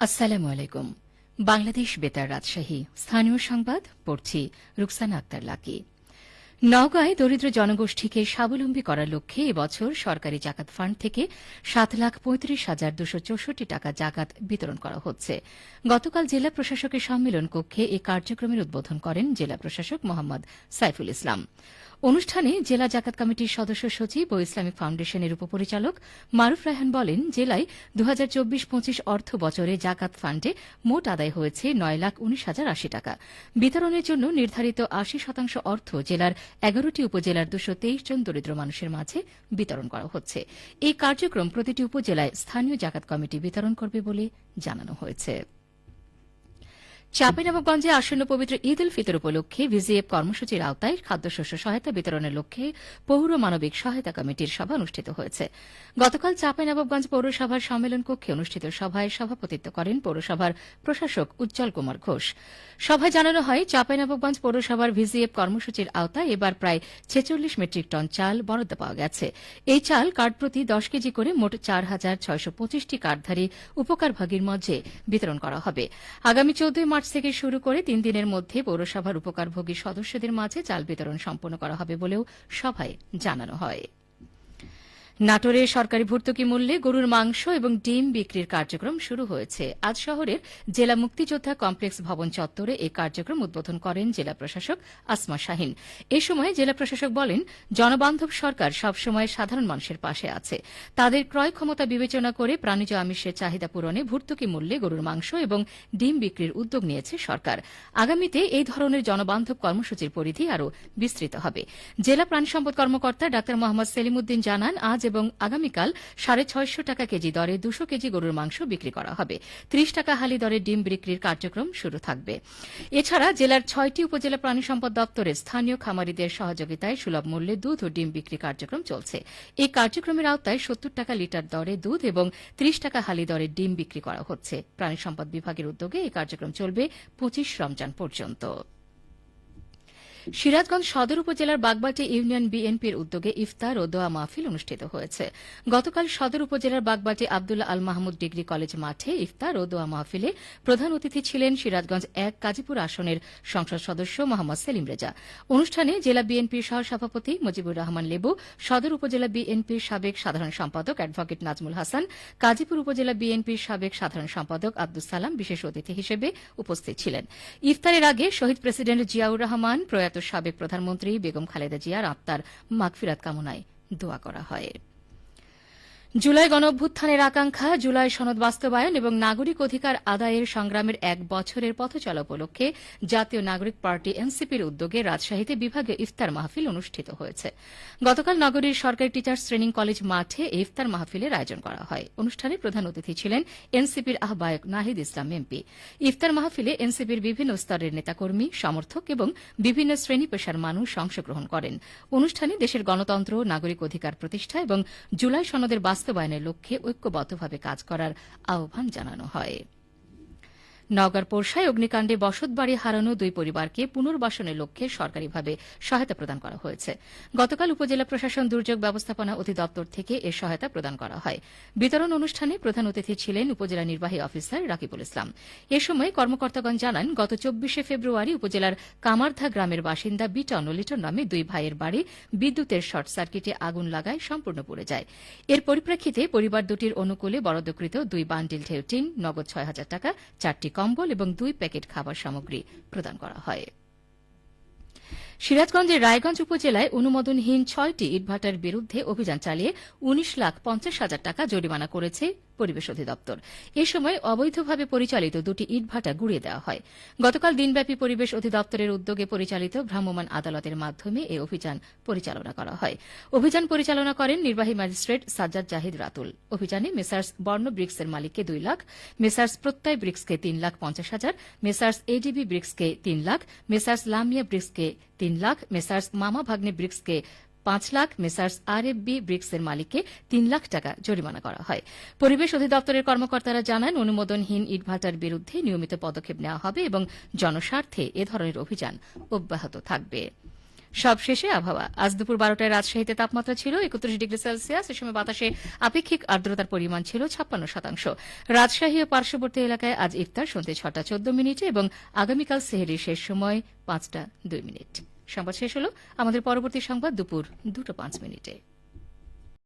আসসালামু আলাইকুম। বাংলাদেশ বেতার রাজশাহী স্থানীয় সংবাদ পড়ছি রুকসানা আক্তার লাকি। নওগাঁয় দরিদ্র জনগোষ্ঠীকে স্বাবলম্বী করার লক্ষ্যে এবছর সরকারি জাকাত ফান্ড থেকে ৭,৩৫,২৬৪ টাকা জাকাত বিতরণ করা হচ্ছে। গতকাল জেলা প্রশাসকের সম্মেলন কক্ষে এই কার্যক্রমের উদ্বোধন করেন জেলা প্রশাসক মোহাম্মদ সাইফুল ইসলাম। অনুষ্ঠানে জেলা জাকাত কমিটির সদস্য সচিব ও ইসলামিক ফাউন্ডেশনের উপপরিচালক মারুফ রায়হান বলেন, জেলায় ২০২৪-২৫ অর্থ বছরে জাকাত ফান্ডে মোট আদায় হয়েছে ৯,১৯,০৮০ টাকা। বিতরণের জন্য নির্ধারিত ৮০% অর্থ জেলার ১১টি উপজেলার ২২৩ জন দরিদ্র মানুষের মাঝে বিতরণ করা হচ্ছে। এই কার্যক্রম প্রতিটি উপজেলায় স্থানীয় জাকাত কমিটি বিতরণ করবে বলে জানানো হয়েছে। চাঁপাইনবাবগঞ্জে আসন্ন পবিত্র ঈদ উল ফিতর উপলক্ষে ভিজিএফ কর্মসূচির আওতায় খাদ্যশস্য সহায়তা বিতরণের লক্ষ্যে পৌর মানবিক সহায়তা কমিটির সভা অনুষ্ঠিত হয়েছে। গতকাল চাঁপাইনবাবগঞ্জ পৌরসভার সম্মেলন কক্ষে অনুষ্ঠিত সভায় সভাপতিত্ব করেন পৌরসভার প্রশাসক উজ্জ্বল কুমার ঘোষ। সভায় জানানো হয়, চাঁপাইনবাবগঞ্জ পৌরসভার ভিজিএফ কর্মসূচির আওতায় এবার প্রায় ৪৬ মেট্রিক টন চাল বরাদ্দ পাওয়া গেছে। এই চাল কার্ড প্রতি ১০ কেজি করে মোট ৪,৬২৫টি কার্ডধারী উপকারভোগীর মধ্যে বিতরণ করা হবে। আগামী ১৪ মার্চ থেকে শুরু করে ৩ দিনের মধ্যে পৌরসভার উপকারভোগী সদস্যদের মাঝে চাল বিতরণ সম্পন্ন করা হবে বলেও সভায় জানানো হয়। নাটোরে সরকারি ভর্তুকি মূল্যে গরুর মাংস এবং ডিম বিক্রির কার্যক্রম শুরু হয়েছে। আজ শহরের জেলা মুক্তিযোদ্ধা কমপ্লেক্স ভবন চত্বরে এই কার্যক্রম উদ্বোধন করেন জেলা প্রশাসক আসমা শাহীন। এ সময় জেলা প্রশাসক বলেন, জনবান্ধব সরকার সবসময় সাধারণ মানুষের পাশে আছে। তাদের ক্রয় ক্ষমতা বিবেচনা করে প্রাণীজ আমিষের চাহিদা পূরণে ভর্তুকি মূল্যে গরুর মাংস এবং ডিম বিক্রির উদ্যোগ নিয়েছে সরকার। আগামীতে এই ধরনের জনবান্ধব কর্মসূচির পরিধি আরও বিস্তৃত হবে। জেলা প্রাণী সম্পদ কর্মকর্তা ডা মোহাম্মদ সেলিম উদ্দিন জানান, আজ এবং আগামীকাল ৬৫০ টাকা কেজি দরে ২০০ কেজি গরুর মাংস বিক্রি করা হবে। ৩০ টাকা হালি দরে ডিম বিক্রির কার্যক্রম শুরু থাকবে। এছাড়া জেলার ৬টি উপজেলা প্রাণী সম্পদ দপ্তরে স্থানীয় খামারিদের সহযোগিতায় সুলভ মূল্যে দুধ ও ডিম বিক্রি কার্যক্রম চলছে। এই কার্যক্রমের আওতায় ৭০ টাকা লিটার দরে দুধ এবং ৩০ টাকা হালি দরে ডিম বিক্রি করা হচ্ছে। প্রাণী সম্পদ বিভাগের উদ্যোগে এই কার্যক্রম চলবে ২৫ রমজান পর্যন্ত। সিরাজগঞ্জ সদর উপজেলার বাগবাটি ইউনিয়ন বিএনপির উদ্যোগে ইফতার ও দোয়া মাহফিল অনুষ্ঠিত হয়েছে। গতকাল সদর উপজেলার বাগবাটি আব্দুল্লাহ আল মাহমুদ ডিগ্রি কলেজ মাঠে ইফতার ও দোয়া মাহফিলে প্রধান অতিথি ছিলেন সিরাজগঞ্জ ১ কাজীপুর আসনের সংসদ সদস্য মোহাম্মদ সেলিম রেজা। অনুষ্ঠানে জেলা বিএনপির সহসভাপতি মুজিবুর রহমান লেবু, সদর উপজেলা বিএনপির সাবেক সাধারণ সম্পাদক অ্যাডভোকেট নাজমুল হাসান, কাজীপুর উপজেলা বিএনপির সাবেক সাধারণ সম্পাদক আব্দুস সালাম বিশেষ অতিথি হিসেবে উপস্থিত ছিলেন। ইফতারের আগে শহীদ প্রেসিডেন্ট জিয়াউর রহমান, প্রয়াত সাবেক প্রধানমন্ত্রী বেগম খালেদা জিয়ার আত্মার মাগফিরাত কামনায় দোয়া করা হয়। জুলাই গণঅভ্যুত্থানের আকাঙ্ক্ষা, জুলাই সনদ বাস্তবায়ন এবং নাগরিক অধিকার আদায়ের সংগ্রামের ১ বছরের পথচলা উপলক্ষে জাতীয় নাগরিক পার্টি এনসিপির উদ্যোগে রাজশাহীতে বিভাগীয় ইফতার মাহফিল অনুষ্ঠিত হয়েছে। গতকাল নগরীর সরকারি টিচার্স ট্রেনিং কলেজ মাঠে এই ইফতার মাহফিলের আয়োজন করা হয়। অনুষ্ঠানে প্রধান অতিথি ছিলেন এনসিপির আহ্বায়ক নাহিদ ইসলাম এমপি। ইফতার মাহফিলে এনসিপির বিভিন্ন স্তরের নেতাকর্মী, সমর্থক এবং বিভিন্ন শ্রেণী পেশার মানুষ অংশগ্রহণ করেন। অনুষ্ঠানে দেশের গণতন্ত্র, নাগরিক অধিকার প্রতিষ্ঠা এবং জুলাই সনদের বাস্তবায়নের লক্ষ্যে ঐক্যবদ্ধভাবে কাজ করার আহ্বান জানানো হয়। নওগাঁর পোরশায় অগ্নিকাণ্ডে বসতবাড়ি হারানো ২ পরিবারকে পুনর্বাসনের লক্ষ্যে সরকারিভাবে সহায়তা প্রদান করা হয়েছে। গতকাল উপজেলা প্রশাসন দুর্যোগ ব্যবস্থাপনা অধিদপ্তর থেকে এ সহায়তা প্রদান করা হয়। বিতরণ অনুষ্ঠানে প্রধান অতিথি ছিলেন উপজেলা নির্বাহী অফিসার রাকিবুল ইসলাম। এ সময় কর্মকর্তাগণ জানান, গত ২৪শে ফেব্রুয়ারি উপজেলার কামারধা গ্রামের বাসিন্দা বিটন ও লিটন নামে ২ ভাইয়ের বাড়ি বিদ্যুতের শর্ট সার্কিটে আগুন লাগায় সম্পূর্ণ পুড়ে যায়। এর পরিপ্রেক্ষিতে পরিবার দুটির অনুকূলে বরাদ্দকৃত ২ বান্ডিল ঢেউ টিন, নগদ ৬,০০০ টাকা, ৪টি কম্বল এবং ২ প্যাকেট খাবার সামগ্রী প্রদান করা হয়। সিরাজগঞ্জের রায়গঞ্জ উপজেলায় অনুমোদনহীন ৬টি ইটভাটার বিরুদ্ধে অভিযান চালিয়ে ১৯,৫০,০০০ টাকা জরিমানা করেছে পরিবেশ অধিদপ্তর। এ সময় অবৈধভাবে পরিচালিত ২টি ইটভাটা গুড়িয়ে দেওয়া হয়। গতকাল দিনব্যাপী পরিবেশ অধিদপ্তরের উদ্যোগে পরিচালিত ভ্রাম্যমাণ আদালতের মাধ্যমে এই অভিযান পরিচালনা করা হয়। অভিযান পরিচালনা করেন নির্বাহী ম্যাজিস্ট্রেট সাজ্জাদ জাহিদ রাতুল। অভিযানে মেসার্স বর্ণ ব্রিক্সের মালিককে ২ লাখ, মেসার্স প্রত্যয় ব্রিক্সকে ৩,৫০,০০০, মেসার্স এডিবি ব্রিক্সকে ৩ লাখ, মেসার্স লামিয়া ব্রিক্সকে ৩ লাখ, মেসার্স মামা ভাগ্নে ব্রিক্সকে ৫ লাখ, মেসার্স আরএফবি ব্রিক্সের মালিককে ৩ লাখ টাকা জরিমানা করা হয়। পরিবেশ অধিদপ্তরের কর্মকর্তারা জানান, অনুমোদনহীন ইটভাটার বিরুদ্ধে নিয়মিত পদক্ষেপ নেওয়া হবে এবং জনস্বার্থে এ ধরনের অভিযান অব্যাহত থাকবে। সবশেষে আবহাওয়া। আজ দুপুর 12টায় রাজশাহীতে তাপমাত্রা ছিল 31°C। এ সময় বাতাসে আপেক্ষিক আর্দ্রতার পরিমাণ ছিল 56%। রাজশাহী ও পার্শ্ববর্তী এলাকায় আজ ইফতার সন্ধ্যে 6টা 14 এবং আগামীকাল সেহরির শেষ সময় 5টা 2। সংবাদ শেষ হল। আমাদের পরবর্তী সংবাদ দুপুর 2টা 5।